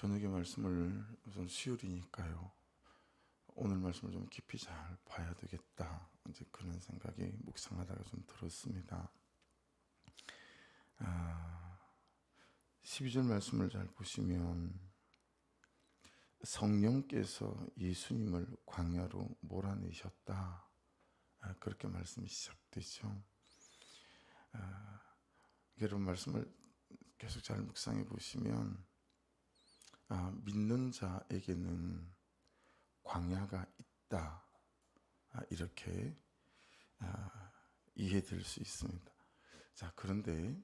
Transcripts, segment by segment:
저녁의 말씀을 우선 수요일이니까요. 오늘 말씀을 좀 깊이 잘 봐야 되겠다. 이제 그런 생각이 묵상하다가 좀 들었습니다. 12절 말씀을 잘 보시면 성령께서 예수님을 광야로 몰아내셨다. 그렇게 말씀이 시작되죠. 여러분 말씀을 계속 잘 묵상해 보시면 믿는 자에게는 광야가 있다. 이렇게 이해될 수 있습니다. 자, 그런데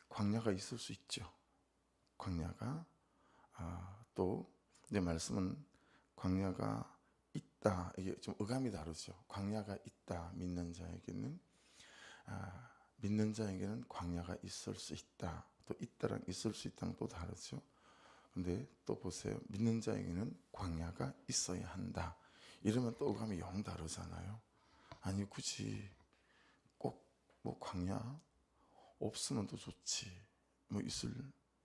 광야가 있을 수 있죠. 광야가 또 내 말씀은 광야가 있다. 이게 좀 어감이 다르죠. 광야가 있다. 믿는 자에게는 광야가 있을 수 있다. 또 있다랑 있을 수 있다는 또 다르죠. 근데 또 보세요. 믿는 자에게는 광야가 있어야 한다. 이러면 또 어감이 영 다르잖아요. 아니 굳이 꼭 뭐 광야 없으면 더 좋지. 뭐 있을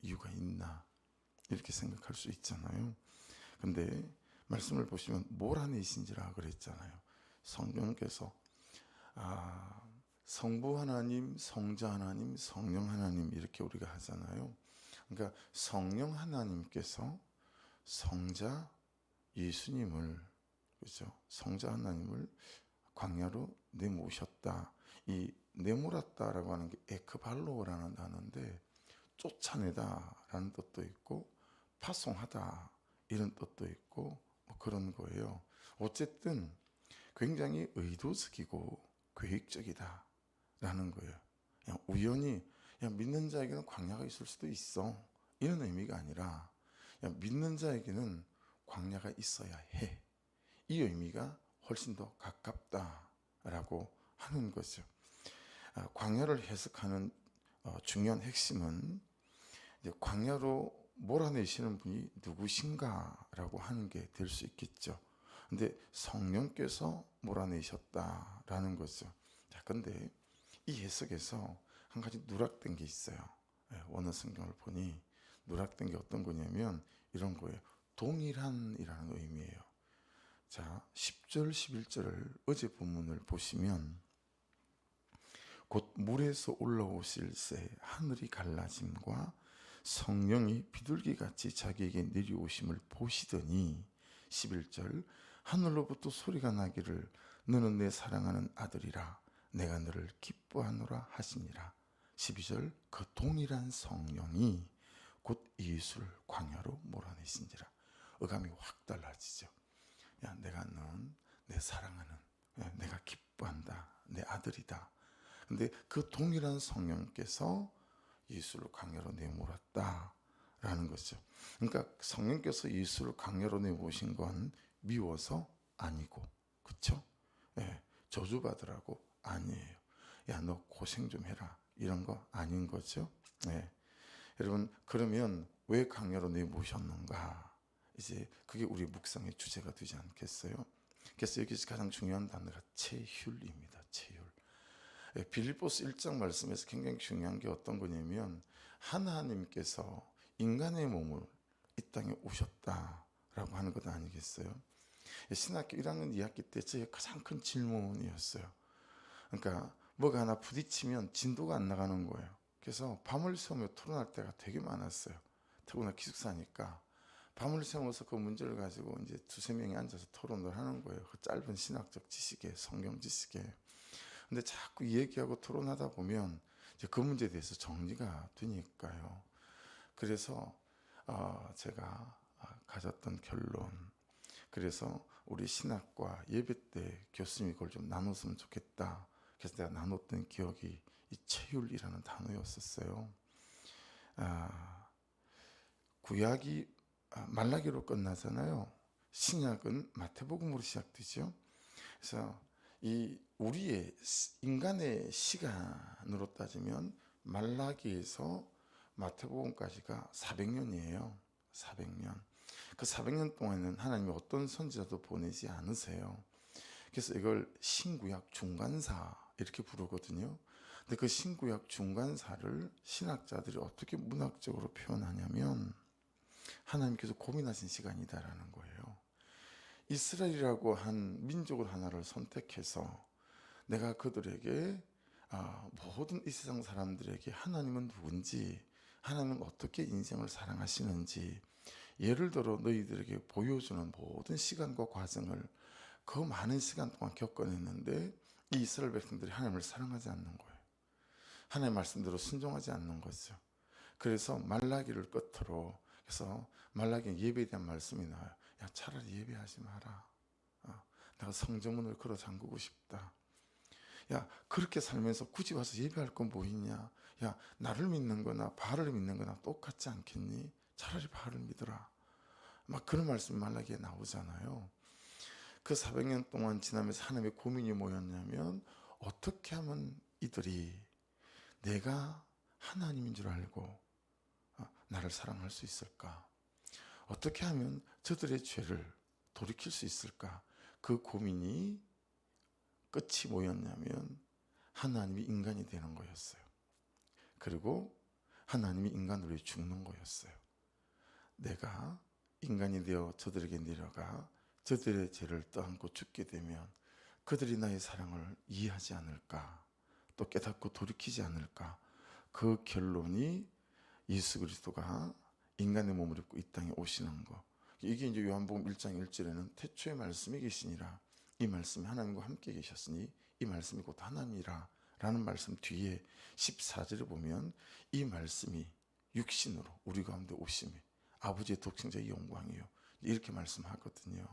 이유가 있나. 이렇게 생각할 수 있잖아요. 근데 말씀을 보시면 몰아내신지라 그랬잖아요. 성령께서 성부 하나님, 성자 하나님, 성령 하나님 이렇게 우리가 하잖아요. 그러니까 성령 하나님께서 성자 예수님을, 그렇죠? 성자 하나님을 광야로 내모셨다. 이 내몰았다라고 하는 게 에크발로라는 단어인데 쫓아내다라는 뜻도 있고 파송하다 이런 뜻도 있고 뭐 그런 거예요. 어쨌든 굉장히 의도적이고 계획적이다라는 거예요. 그냥 우연히 믿는 자에게는 광야가 있을 수도 있어 이런 의미가 아니라 믿는 자에게는 광야가 있어야 해. 이 의미가 훨씬 더 가깝다라고 하는 거죠. 광야를 해석하는 중요한 핵심은 이제 광야로 몰아내시는 분이 누구신가라고 하는 게 될 수 있겠죠. 근데 성령께서 몰아내셨다라는 거죠. 자, 근데 이 해석에서 한 가지 누락된 게 있어요. 원어 성경을 보니 누락된 게 어떤 거냐면 이런 거예요. 동일한이라는 의미예요. 자, 10절, 11절을 어제 본문을 보시면 곧 물에서 올라오실 새 하늘이 갈라짐과 성령이 비둘기같이 자기에게 내려오심을 보시더니 11절 하늘로부터 소리가 나기를 너는 내 사랑하는 아들이라 내가 너를 기뻐하노라 하시니라. 12절 그 동일한 성령이 곧 예수를 광야로 몰아내신지라. 어감이 확 달라지죠. 야, 내가 넌 내 사랑하는, 내가 기뻐한다, 내 아들이다. 근데 그 동일한 성령께서 예수를 광야로 내몰았다라는 거죠. 그러니까 성령께서 예수를 광야로 내모신 건 미워서 아니고, 그렇죠? 저주받으라고 아니에요. 야, 너 고생 좀 해라 이런 거 아닌 거죠. 여러분, 그러면 왜 광야로 내모셨는가? 이제 그게 우리 묵상의 주제가 되지 않겠어요? 그래서 여기서 가장 중요한 단어가 체휼입니다. 체휼. 빌립보스 1장 말씀에서 굉장히 중요한 게 어떤 거냐면 하나님께서 인간의 몸을 이 땅에 오셨다라고 하는 것 아니겠어요? 신학교 1학년 2학기 때 제 가장 큰 질문이었어요. 그러니까 뭐가 하나 부딪히면 진도가 안 나가는 거예요. 그래서 밤을 새우며 토론할 때가 되게 많았어요. 더구나 기숙사니까 밤을 새워서 그 문제를 가지고 이제 두세 명이 앉아서 토론을 하는 거예요. 그 짧은 신학적 지식에, 성경 지식에. 근데 자꾸 얘기하고 토론하다 보면 이제 그 문제에 대해서 정리가 되니까요. 그래서 제가 가졌던 결론. 그래서 우리 신학과 예배 때 교수님이 그걸 좀 나눴으면 좋겠다. 그래서 내가 나눴던 기억이 이 체휼이라는 단어였었어요. 구약이 말라기로 끝나잖아요. 신약은 마태복음으로 시작되죠. 그래서 이 우리의 인간의 시간으로 따지면 말라기에서 마태복음까지가 400년이에요. 400년. 그 400년 동안에는 하나님이 어떤 선지자도 보내지 않으세요. 그래서 이걸 신구약 중간사 이렇게 부르거든요. 근데 그 신구약 중간사를 신학자들이 어떻게 문학적으로 표현하냐면 하나님께서 고민하신 시간이다라는 거예요. 이스라엘이라고 한 민족을 하나를 선택해서 내가 그들에게 모든 이 세상 사람들에게 하나님은 누군지, 하나님은 어떻게 인생을 사랑하시는지 예를 들어 너희들에게 보여주는 모든 시간과 과정을 그 많은 시간 동안 겪어냈는데 이 이스라엘 백성들이 하나님을 사랑하지 않는 거예요. 하나님의 말씀대로 순종하지 않는 거죠. 그래서 말라기를 끝으로, 그래서 말라기 예배에 대한 말씀이 나와요. 야, 차라리 예배하지 마라. 내가 성전문을 걸어 잠그고 싶다. 야, 그렇게 살면서 굳이 와서 예배할 건 뭐 있냐? 야, 나를 믿는 거나 바알을 믿는 거나 똑같지 않겠니? 차라리 바알을 믿어라. 막 그런 말씀이 말라기에 나오잖아요. 그 400년 동안 지나면서 하나님의 고민이 뭐였냐면 어떻게 하면 이들이 내가 하나님인 줄 알고 나를 사랑할 수 있을까? 어떻게 하면 저들의 죄를 돌이킬 수 있을까? 그 고민이 끝이 뭐였냐면 하나님이 인간이 되는 거였어요. 그리고 하나님이 인간으로 죽는 거였어요. 내가 인간이 되어 저들에게 내려가 저들의 죄를 떠안고 죽게 되면 그들이 나의 사랑을 이해하지 않을까? 또 깨닫고 돌이키지 않을까? 그 결론이 예수 그리스도가 인간의 몸을 입고 이 땅에 오시는 거. 이게 이제 요한복음 1장 1절에는 태초에 말씀이 계시니라. 이 말씀이 하나님과 함께 계셨으니 이 말씀이 곧 하나님이라 라는 말씀 뒤에 14절에 보면 이 말씀이 육신으로 우리 가운데 오심이 아버지의 독생자의 영광이요. 이렇게 말씀하거든요.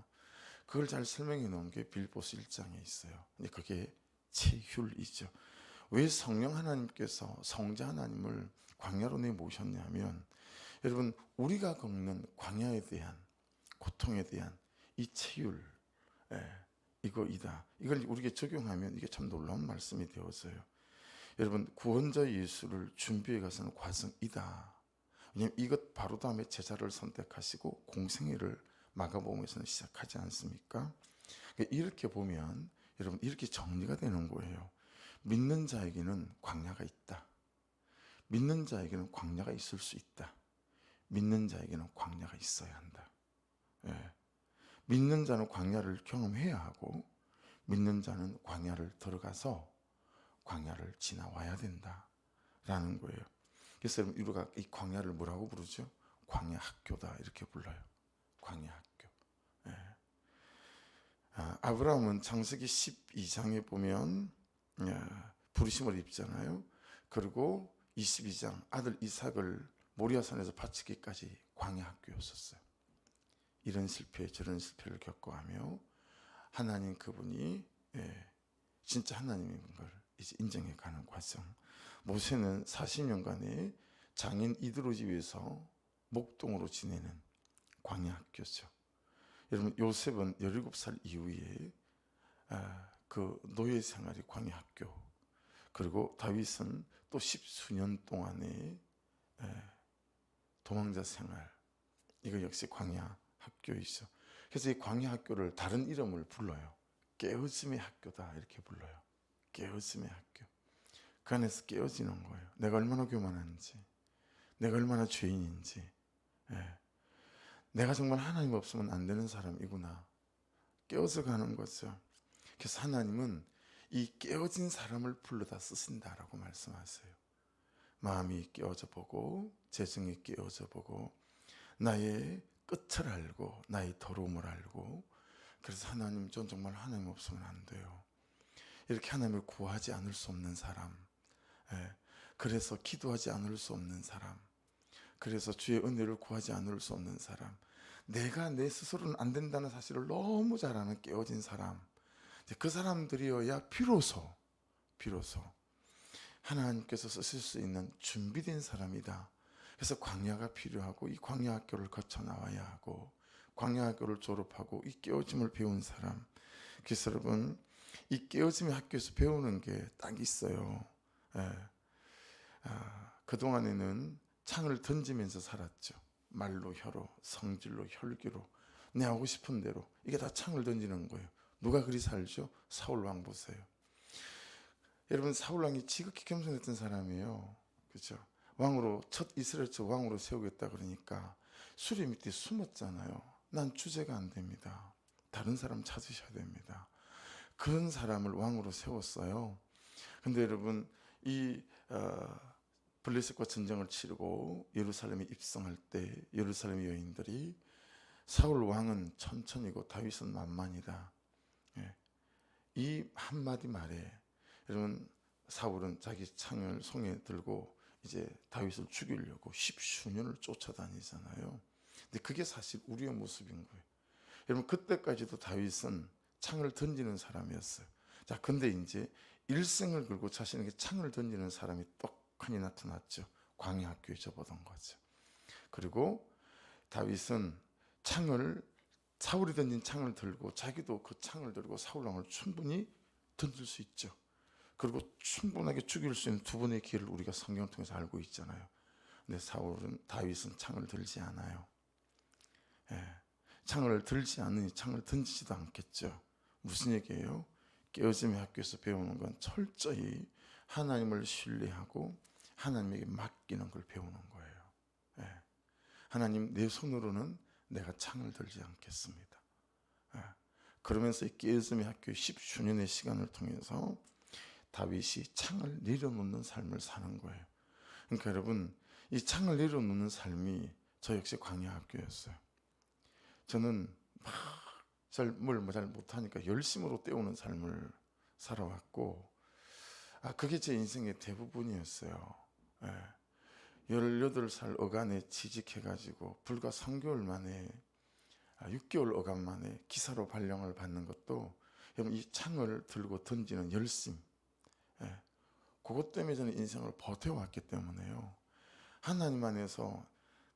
그걸 잘 설명해 놓은 게 빌보스 1장에 있어요. 근데 그게 체휼이죠. 왜 성령 하나님께서 성자 하나님을 광야로 내모셨냐면 여러분 우리가 겪는 광야에 대한 고통에 대한 이 체휼 이거이다. 이걸 우리에게 적용하면 이게 참 놀라운 말씀이 되어서요. 여러분 구원자 예수를 준비해 가서는 과정이다. 왜냐하면 이것 바로 다음에 제자를 선택하시고 공생애를 마가복음에서는 시작하지 않습니까? 이렇게 보면 여러분 이렇게 정리가 되는 거예요. 믿는 자에게는 광야가 있다. 믿는 자에게는 광야가 있을 수 있다. 믿는 자에게는 광야가 있어야 한다. 믿는 자는 광야를 경험해야 하고 믿는 자는 광야를 들어가서 광야를 지나와야 된다라는 거예요. 그래서 우리가 이 광야를 뭐라고 부르죠? 광야 학교다 이렇게 불러요. 광야 학교. 아브라함은 창세기 12장에 보면 부르심을 입잖아요. 그리고 22장 아들 이삭을 모리아산에서 바치기까지 광야 학교였었어요. 이런 실패 저런 실패를 겪어가며 하나님 그분이 진짜 하나님인 걸 이제 인정해가는 과정. 모세는 40년간의 장인 이드로 집에서 목동으로 지내는 광야 학교죠. 여러분 요셉은 17살 이후에 그 노예 생활이 광야 학교. 그리고 다윗은 또 10수년 동안의 도망자 생활. 이거 역시 광야 학교이죠. 그래서 이 광야 학교를 다른 이름을 불러요. 깨어짐의 학교다 이렇게 불러요. 깨어짐의 학교. 그 안에서 깨어지는 거예요. 내가 얼마나 교만한지, 내가 얼마나 죄인인지, 내가 정말 하나님 없으면 안 되는 사람이구나 깨어져 가는 거죠. 그래서 하나님은 이 깨어진 사람을 불러다 쓰신다라고 말씀하세요. 마음이 깨어져 보고 재정이 깨어져 보고 나의 끝을 알고 나의 더러움을 알고 그래서 하나님 전 정말 하나님 없으면 안 돼요. 이렇게 하나님을 구하지 않을 수 없는 사람, 그래서 기도하지 않을 수 없는 사람, 그래서 주의 은혜를 구하지 않을 수 없는 사람, 내가 내 스스로는 안 된다는 사실을 너무 잘 아는 깨어진 사람, 그 사람들이어야 비로소 하나님께서 쓰실 수 있는 준비된 사람이다. 그래서 광야가 필요하고 이 광야 학교를 거쳐 나와야 하고 광야 학교를 졸업하고 이 깨어짐을 배운 사람. 그래서 여러분 이 깨어짐의 학교에서 배우는 게 딱 있어요. 그동안에는 창을 던지면서 살았죠. 말로 혀로 성질로 혈기로 내 하고 싶은 대로 이게 다 창을 던지는 거예요. 누가 그리 살죠? 사울왕 보세요. 여러분 사울왕이 지극히 겸손했던 사람이에요. 그렇죠? 왕으로 첫 이스라엘 첫 왕으로 세우겠다 그러니까 수레 밑에 숨었잖아요. 난 주제가 안 됩니다. 다른 사람 찾으셔야 됩니다. 그런 사람을 왕으로 세웠어요. 근데 여러분, 이 블레셋과 전쟁을 치르고 예루살렘에 입성할 때 예루살렘 여인들이 사울 왕은 천천히고 다윗은 만만이다. 예. 이 한마디 말에 여러분, 사울은 자기 창을 손에 들고 이제 다윗을 죽이려고 십수년을 쫓아다니잖아요. 근데 그게 사실 우리의 모습인 거예요. 여러분, 그때까지도 다윗은 창을 던지는 사람이었어요. 자, 근데 이제 일생을 걸고 자신에게 창을 던지는 사람이 떡하니 나타났죠. 광야 학교에 접어든 거죠. 그리고 다윗은 사울이 던진 창을 들고 자기도 그 창을 들고 사울 왕을 충분히 던질 수 있죠. 그리고 충분하게 죽일 수 있는 두 번의 기회를 우리가 성경을 통해서 알고 있잖아요. 근데 다윗은 창을 들지 않아요. 예. 창을 들지 않으니 창을 던지지도 않겠죠. 무슨 얘기예요? 깨어짐의 학교에서 배우는 건 철저히 하나님을 신뢰하고 하나님에게 맡기는 걸 배우는 거예요. 예. 하나님, 내 손으로는 내가 창을 들지 않겠습니다. 예. 그러면서 이 깨어짐의 학교의 10주년의 시간을 통해서 다윗이 창을 내려놓는 삶을 사는 거예요. 그러니까 여러분, 이 창을 내려놓는 삶이 저 역시 광야 학교였어요. 저는 잘 못하니까 열심으로 때우는 삶을 살아왔고, 그게 제 인생의 대부분이었어요. 예. 18살 어간에 취직해가지고 불과 3개월 만에 6개월 어간 만에 기사로 발령을 받는 것도 여러분, 이 창을 들고 던지는 열심, 예. 그것 때문에 저는 인생을 버텨왔기 때문에요. 하나님 안에서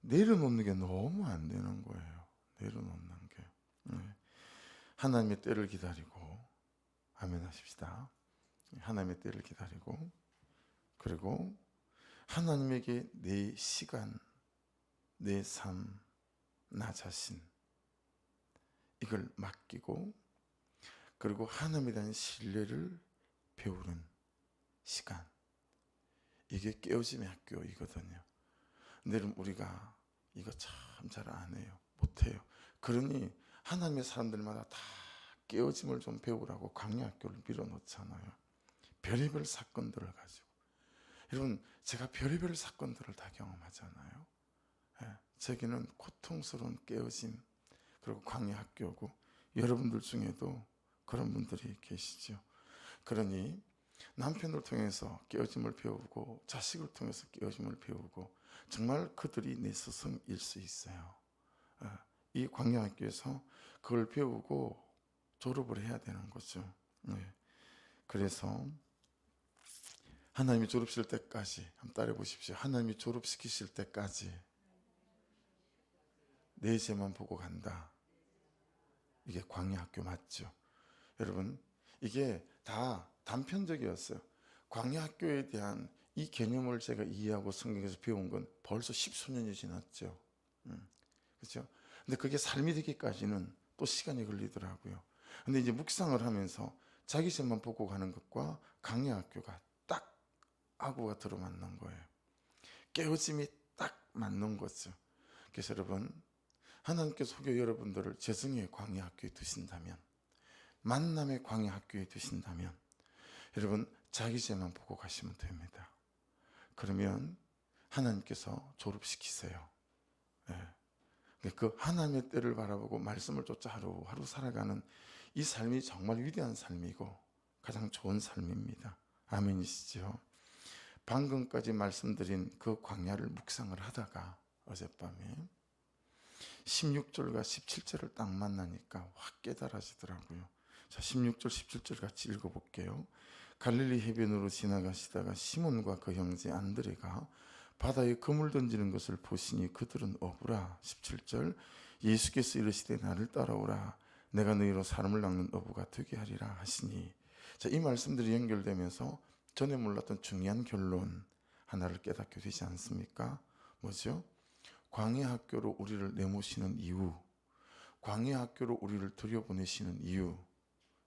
내려놓는 게 너무 안 되는 거예요. 내려놓는 게. 하나님의 때를 기다리고, 아멘 하십시다. 하나님의 때를 기다리고, 그리고 하나님에게 내 시간, 내 삶, 나 자신 이걸 맡기고, 그리고 하나님에 대한 신뢰를 배우는 시간, 이게 깨어짐의 학교이거든요. 근데 우리가 이거 참 잘 안 해요. 못해요. 그러니 하나님의 사람들마다 다 깨어짐을 좀 배우라고 광야 학교를 밀어놓잖아요. 별의별 사건들을 가지고. 여러분, 제가 별의별 사건들을 다 경험하잖아요. 예, 제게는 고통스러운 깨어짐, 그리고 광야 학교고, 여러분들 중에도 그런 분들이 계시죠. 그러니 남편을 통해서 깨어짐을 배우고, 자식을 통해서 깨어짐을 배우고, 정말 그들이 내 스승일 수 있어요. 이 광야 학교에서 그걸 배우고 졸업을 해야 되는 거죠. 그래서 하나님이 졸업시킬 때까지, 한번 따라해 보십시오. 하나님이 졸업시키실 때까지 내 죄만 보고 간다. 이게 광야 학교 맞죠? 여러분, 이게 다 단편적이었어요. 광야 학교에 대한 이 개념을 제가 이해하고 성경에서 배운 건 벌써 10수년이 지났죠. 그렇죠? 근데 그게 삶이 되기까지는 또 시간이 걸리더라고요. 근데 이제 묵상을 하면서 자기 죄만 보고 가는 것과 광야 학교가 딱 아구가 들어맞는 거예요. 깨어짐이 딱 맞는 거죠. 그래서 여러분, 하나님께서 혹여 여러분들을 재성의 광야 학교에 두신다면, 만남의 광야 학교에 두신다면, 여러분 자기 죄만 보고 가시면 됩니다. 그러면 하나님께서 졸업시키세요. 그 하나님의 때를 바라보고 말씀을 쫓아 하루하루 살아가는 이 삶이 정말 위대한 삶이고 가장 좋은 삶입니다. 아멘이시죠? 방금까지 말씀드린 그 광야를 묵상을 하다가 어젯밤에 16절과 17절을 딱 만나니까 확 깨달아지더라고요. 자, 16절 17절 같이 읽어볼게요. 갈릴리 해변으로 지나가시다가 시몬과 그 형제 안드레가 바다에 그물 던지는 것을 보시니 그들은 어부라. 17절 예수께서 이르시되 나를 따라오라. 내가 너희로 사람을 낚는 어부가 되게 하리라 하시니. 자, 이 말씀들이 연결되면서 전에 몰랐던 중요한 결론 하나를 깨닫게 되지 않습니까? 뭐죠? 광야 학교로 우리를 내모시는 이유, 광야 학교로 우리를 들여보내시는 이유,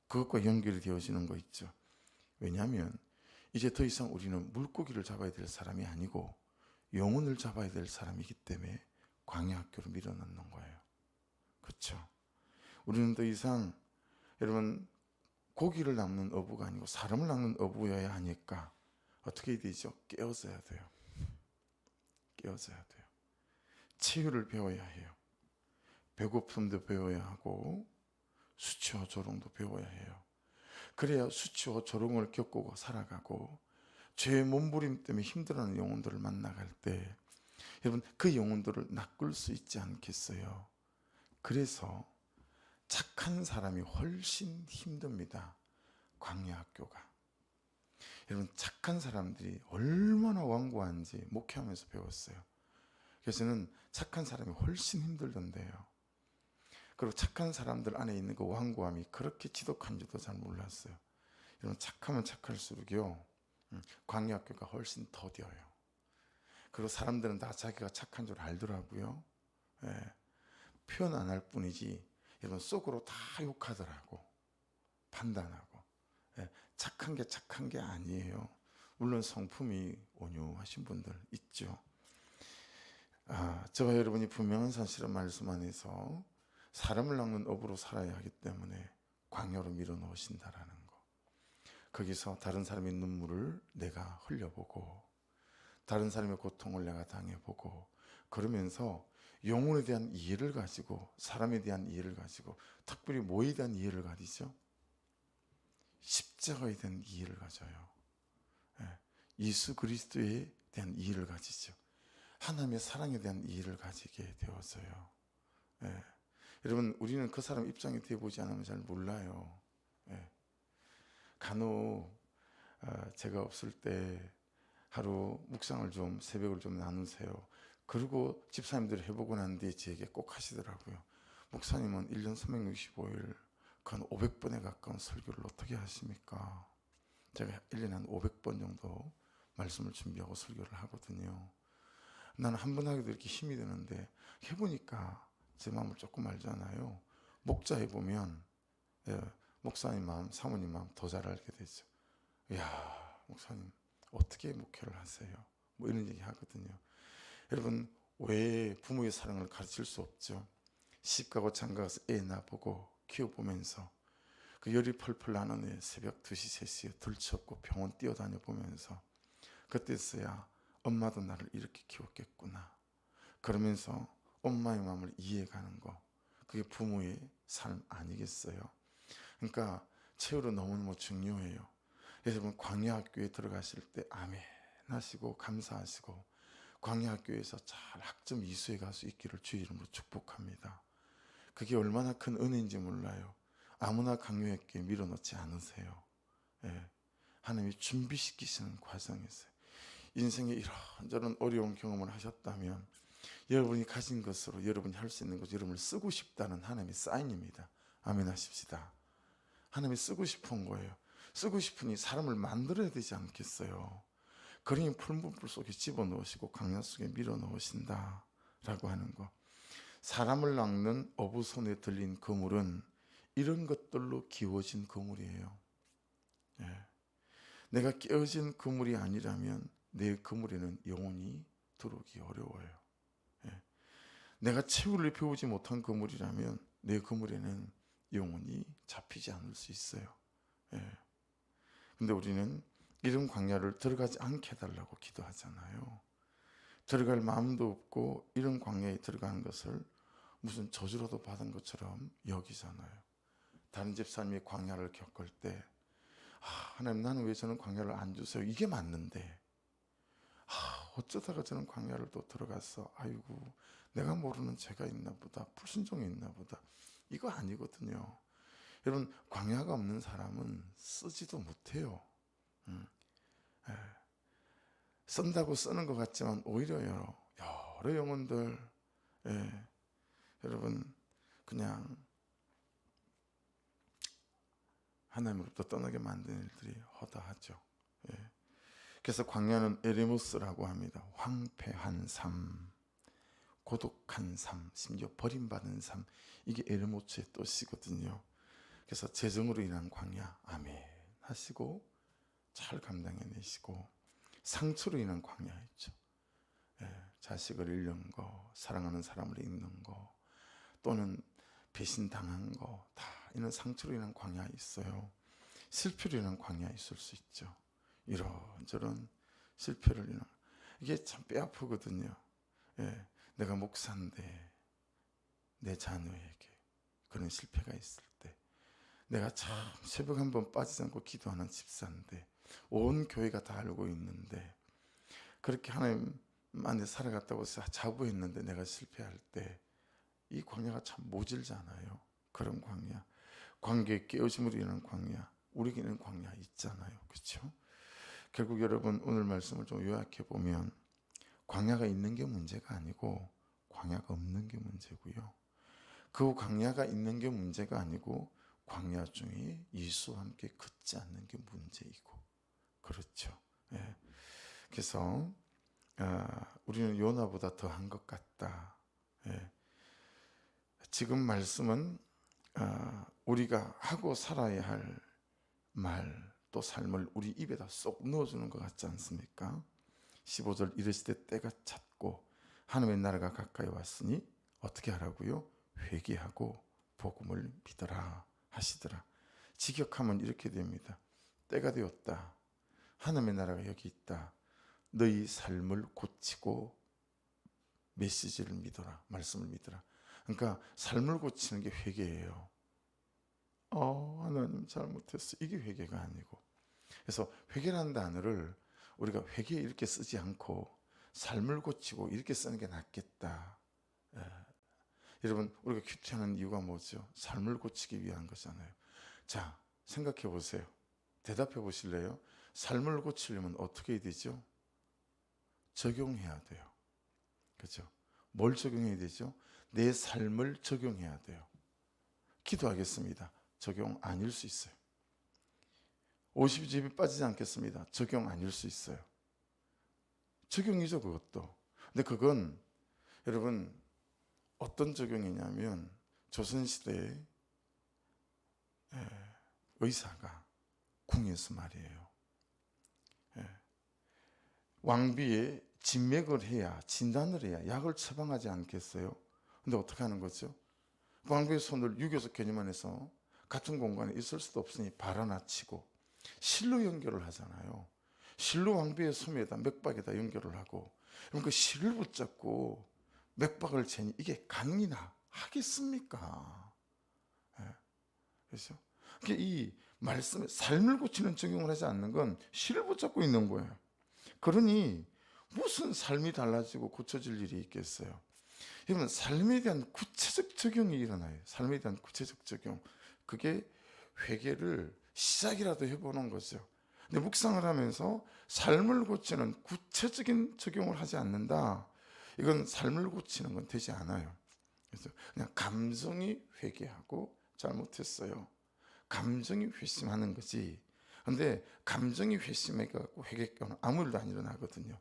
그것과 연결이 되어지는 거 있죠. 왜냐하면 이제 더 이상 우리는 물고기를 잡아야 될 사람이 아니고 영혼을 잡아야 될 사람이기 때문에 광야 학교로 밀어넣는 거예요. 그렇죠? 우리는 더 이상 여러분 고기를 낚는 어부가 아니고 사람을 낚는 어부여야 하니까 어떻게 되죠? 깨어져야 돼요. 깨어져야 돼요. 치유를 배워야 해요. 배고픔도 배워야 하고 수치와 조롱도 배워야 해요. 그래야 수치와 조롱을 겪고 살아가고 죄의 몸부림 때문에 힘들어하는 영혼들을 만나갈 때 여러분 그 영혼들을 낚을 수 있지 않겠어요? 그래서 착한 사람이 훨씬 힘듭니다. 광야 학교가. 여러분 착한 사람들이 얼마나 완고한지 목회하면서 배웠어요. 그래서는 착한 사람이 훨씬 힘들던데요. 그리고 착한 사람들 안에 있는 그 완고함이 그렇게 지독한지도 잘 몰랐어요. 여러분 착하면 착할수록요 광야 학교가 훨씬 더뎌요. 그리고 사람들은 다 자기가 착한 줄 알더라고요. 예, 표현 안 할 뿐이지 여러분 속으로 다 욕하더라고. 판단하고. 예, 착한 게 아니에요. 물론 성품이 온유하신 분들 있죠. 저와 여러분이 분명한 사실을 말씀 안에서 사람을 낚는 업으로 살아야 하기 때문에 광야로 밀어넣으신다라는 거. 거기서 다른 사람의 눈물을 내가 흘려보고 다른 사람의 고통을 내가 당해보고 그러면서 영혼에 대한 이해를 가지고 사람에 대한 이해를 가지고 특별히 뭐에 대한 이해를 가지죠? 십자가에 대한 이해를 가져요. 예수 그리스도에 대한 이해를 가지죠. 하나님의 사랑에 대한 이해를 가지게 되어서요. 여러분 우리는 그 사람 입장이 되어보지 않으면 잘 몰라요. 간혹 제가 없을 때 하루 묵상을 좀 새벽을 좀 나누세요. 그리고 집사님들이 해보고 난 뒤에 저에게 꼭 하시더라고요. 목사님은 1년 365일 그 한 500번에 가까운 설교를 어떻게 하십니까? 제가 1년에 한 500번 정도 말씀을 준비하고 설교를 하거든요. 나는 한 번 하기도 이렇게 힘이 드는데 해보니까 제 마음을 조금 알잖아요. 목자 해보면 목사님 마음, 사모님 마음 더 잘 알게 되죠. 이야 목사님 어떻게 목회를 하세요? 뭐 이런 얘기 하거든요. 여러분 왜 부모의 사랑을 가르칠 수 없죠? 시집가고 장가가서 애 낳아보고 키워보면서 그 열이 펄펄 나는 애 새벽 2시 3시에 들쳤고 병원 뛰어다녀 보면서 그때서야 엄마도 나를 이렇게 키웠겠구나 그러면서 엄마의 마음을 이해가는 거 그게 부모의 삶 아니겠어요? 그러니까 최후로 너무너무 중요해요. 여러분 광야 학교에 들어가실 때 아멘 하시고 감사하시고 광야 학교에서 잘 학점 이수해 갈 수 있기를 주의 이름으로 축복합니다. 그게 얼마나 큰 은혜인지 몰라요. 아무나 광야 학교에 밀어넣지 않으세요. 하나님이 준비시키시는 과정이세요. 인생에 이런저런 어려운 경험을 하셨다면 여러분이 가진 것으로 여러분이 할 수 있는 것 여러분을 쓰고 싶다는 하나님의 사인입니다. 아멘 하십시다. 하나님이 쓰고 싶은 거예요. 쓰고 싶으니 사람을 만들어야 되지 않겠어요? 그러니 풀무불 속에 집어넣으시고 광야 속에 밀어넣으신다 라고 하는 거. 사람을 낚는 어부 손에 들린 그물은 이런 것들로 기워진 그물이에요. 내가 깨어진 그물이 아니라면 내 그물에는 영혼이 들어오기 어려워요. 내가 치유를 배우지 못한 그물이라면 내 그물에는 영혼이 잡히지 않을 수 있어요. 근데 우리는 이런 광야를 들어가지 않게 해달라고 기도하잖아요. 들어갈 마음도 없고 이런 광야에 들어가는 것을 무슨 저주라도 받은 것처럼 여기잖아요. 다른 집사님이 광야를 겪을 때 하나님 나는 왜 저는 광야를 안 주세요? 이게 맞는데 어쩌다가 저는 광야를 또 들어가서 아이고 내가 모르는 죄가 있나 보다 불순종이 있나 보다 이거 아니거든요. 여러분 광야가 없는 사람은 쓰지도 못해요. 쓴다고 쓰는 것 같지만 오히려 여러 영혼들 여러분 그냥 하나님으로부터 떠나게 만드는 일들이 허다하죠. 그래서 광야는 에레모스라고 합니다. 황폐한 삶, 고독한 삶, 심지어 버림받은 삶 이게 에레모스의 뜻이거든요. 그래서 재정으로 인한 광야 아멘 하시고 잘 감당해내시고 상처로 인한 광야 있죠. 자식을 잃는 거, 사랑하는 사람을 잃는 거, 또는 배신당한 거, 다 이런 상처로 인한 광야 있어요. 실패로 인한 광야 있을 수 있죠. 이런저런 실패를 인한, 이게 참 뼈 아프거든요. 예, 내가 목사인데 내 자녀에게 그런 실패가 있을 때, 내가 참 새벽 한 번 빠지지 않고 기도하는 집사인데, 온 교회가 다 알고 있는데, 그렇게 하나님 안에 살아갔다고 자부했는데 내가 실패할 때, 이 광야가 참 모질잖아요. 그런 광야, 관계 깨어짐으로 인한 광야, 우리에게는 광야 있잖아요. 그렇죠? 결국 여러분, 오늘 말씀을 좀 요약해 보면, 광야가 있는 게 문제가 아니고 광야가 없는 게 문제고요. 그 광야가 있는 게 문제가 아니고 광야 중에 예수와 함께 걷지 않는 게 문제이고, 그렇죠. 예. 그래서 우리는 요나보다 더한 것 같다. 예. 지금 말씀은 우리가 하고 살아야 할 말, 또 삶을 우리 입에다 쏙 넣어주는 것 같지 않습니까? 15절 이르시되 때가 찼고 하나님의 나라가 가까이 왔으니 어떻게 하라고요? 회개하고 복음을 믿어라 하시더라. 직역하면 이렇게 됩니다. 때가 되었다. 하나님의 나라가 여기 있다. 너희 삶을 고치고 메시지를 믿어라. 말씀을 믿어라. 그러니까 삶을 고치는 게 회개예요. 하나님 잘못했어. 이게 회개가 아니고. 그래서 회개라는 단어를 우리가 회개 이렇게 쓰지 않고 삶을 고치고 이렇게 쓰는 게 낫겠다. 여러분, 우리가 큐티하는 이유가 뭐죠? 삶을 고치기 위한 거잖아요. 자, 생각해 보세요. 대답해 보실래요? 삶을 고치려면 어떻게 해야 되죠? 적용해야 돼요. 그렇죠? 뭘 적용해야 되죠? 내 삶을 적용해야 돼요. 기도하겠습니다. 적용 아닐 수 있어요. 50집이 빠지지 않겠습니다. 적용 아닐 수 있어요. 적용이죠, 그것도. 근데 그건 여러분 어떤 적용이냐면, 조선시대에 의사가 궁에서 말이에요. 왕비에 진맥을 해야, 진단을 해야 약을 처방하지 않겠어요? 근데 어떻게 하는 거죠? 왕비의 손을 유교적 개념 안에서 같은 공간에 있을 수도 없으니 발아나치고 실로 연결을 하잖아요. 실로 왕비의 손에다 맥박에다 연결을 하고, 그럼 그 실을 붙잡고 맥박을 재니 이게 가능이나 하겠습니까? 그렇죠? 이 말씀에 삶을 고치는 적용을 하지 않는 건 실을 붙잡고 있는 거예요. 그러니 무슨 삶이 달라지고 고쳐질 일이 있겠어요? 여러분, 삶에 대한 구체적 적용이 일어나요. 삶에 대한 구체적 적용. 그게 회개를 시작이라도 해보는 거죠. 근데 묵상을 하면서 삶을 고치는 구체적인 적용을 하지 않는다. 이건 삶을 고치는 건 되지 않아요. 그래서 그냥 감정이 회개하고 잘못했어요. 감정이 회심하는 거지. 근데 감정이 회심해갖고 회개는 아무 일도 안 일어나거든요.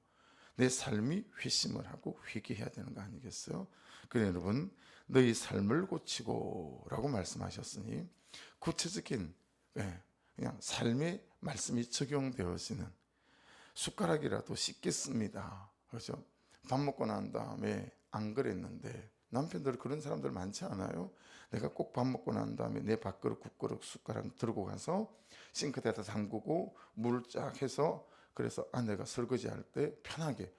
내 삶이 회심을 하고 회개해야 되는 거 아니겠어요? 그래 여러분, 너희 삶을 고치고 라고 말씀하셨으니 구체적인 그냥 삶의 말씀이 적용되어지는, 숟가락이라도 씻겠습니다. 그렇죠? 밥 먹고 난 다음에 안 그랬는데, 남편들 그런 사람들 많지 않아요? 내가 꼭 밥 먹고 난 다음에 내 밥그릇, 국그릇, 숟가락 들고 가서 싱크대에다 담그고 물을 쫙 해서, 그래서 아내가 설거지 할 때 편하게,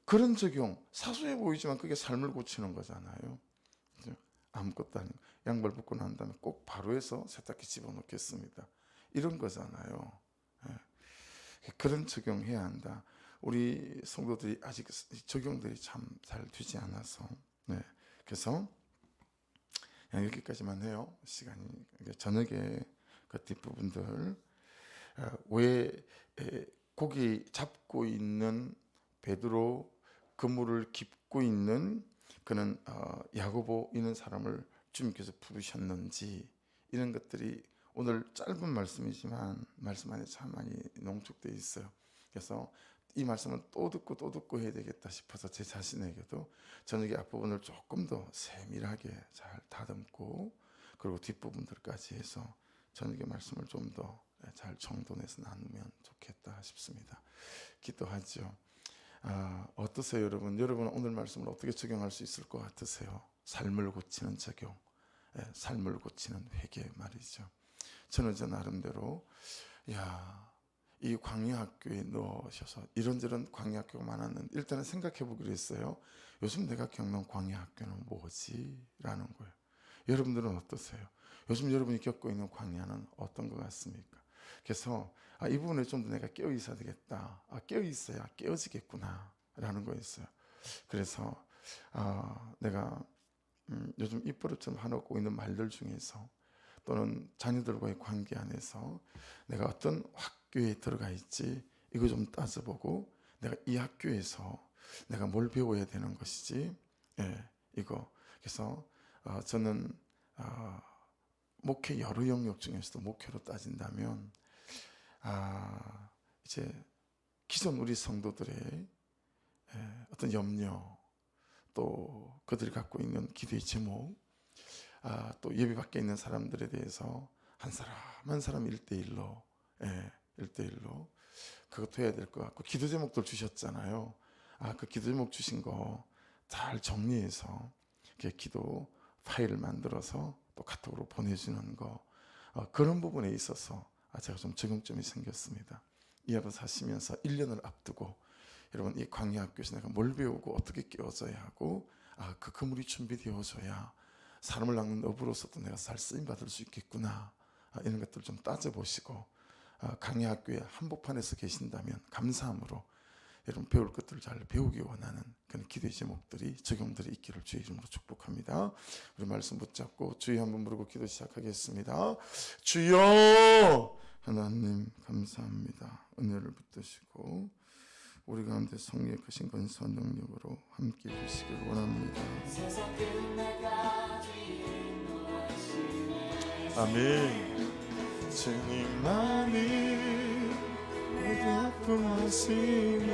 그런 적용 사소해 보이지만 그게 삶을 고치는 거잖아요. 그렇죠? 아무것도 아니고 양말 벗고 난 다음에 꼭 바로 해서 세탁기 집어넣겠습니다. 이런 거잖아요. 그런 적용해야 한다. 우리 성도들이 아직 적용들이 참 잘 되지 않아서, 그래서 그냥 여기까지만 해요. 시간이. 저녁에 그 뒷부분들, 왜 고기 잡고 있는 베드로, 그물을 깁고 있는 그는 야고보, 이런 사람을 주님께서 부르셨는지, 이런 것들이 오늘 짧은 말씀이지만 말씀 안에 참 많이 농축되어 있어요. 그래서 이 말씀은 또 듣고 또 듣고 해야 되겠다 싶어서 제 자신에게도 저녁에 앞부분을 조금 더 세밀하게 잘 다듬고, 그리고 뒷부분들까지 해서 저녁에 말씀을 좀 더 잘 정돈해서 나누면 좋겠다 싶습니다. 기도하죠. 어떠세요, 여러분? 여러분은 오늘 말씀을 어떻게 적용할 수 있을 것 같으세요? 삶을 고치는 적용, 삶을 고치는 회개 말이죠. 저는 저 나름대로 이 광야학교에 넣으셔서 이런저런 광야학교가 많았는데 일단은 생각해 보기로 했어요. 요즘 내가 겪는 광야학교는 뭐지? 라는 거예요. 여러분들은 어떠세요? 요즘 여러분이 겪고 있는 광야는 어떤 것 같습니까? 그래서 이 부분에 좀 더 내가 깨어 있어야 되겠다. 깨어 있어야 깨어지겠구나 라는 거였어요. 그래서 내가 요즘 입버릇처럼 하고 있는 말들 중에서 또는 자녀들과의 관계 안에서 내가 어떤 학교에 들어가 있지 이거 좀 따져보고 내가 이 학교에서 내가 뭘 배워야 되는 것이지 이거. 그래서 저는 목회 여러 영역 중에서도 목회로 따진다면 이제 기존 우리 성도들의 어떤 염려 또 그들이 갖고 있는 기도의 제목 또 예배 밖에 있는 사람들에 대해서 한 사람 한 사람 1대1로 그것도 해야 될 것 같고 기도 제목들 주셨잖아요. 그 기도 제목 주신 거 잘 정리해서 이렇게 기도 파일을 만들어서 또 카톡으로 보내주는 거 그런 부분에 있어서 제가 좀 적응점이 생겼습니다. 이하로 사시면서 1년을 앞두고 여러분 이 광야학교에서 내가 뭘 배우고 어떻게 깨워져야 하고 그 그물이 준비되어져야 사람을 낚는 어부로서도 내가 잘 쓰임받을 수 있겠구나 이런 것들 좀 따져보시고 광야학교의 한복판에서 계신다면 감사함으로 여러분 배울 것들을 잘 배우기 원하는 그런 기도의 제목들이 적용들이 있기를 주의 이름으로 축복합니다. 우리 말씀 붙잡고 주여 한번 부르고 기도 시작하겠습니다. 주여 하나님 감사합니다. 은혜를 붙드시고 우리 가운데 성령의 크신 권세와 능력으로 함께 해주시길 원합니다. 아멘. 주님만이 모두 아픔하시네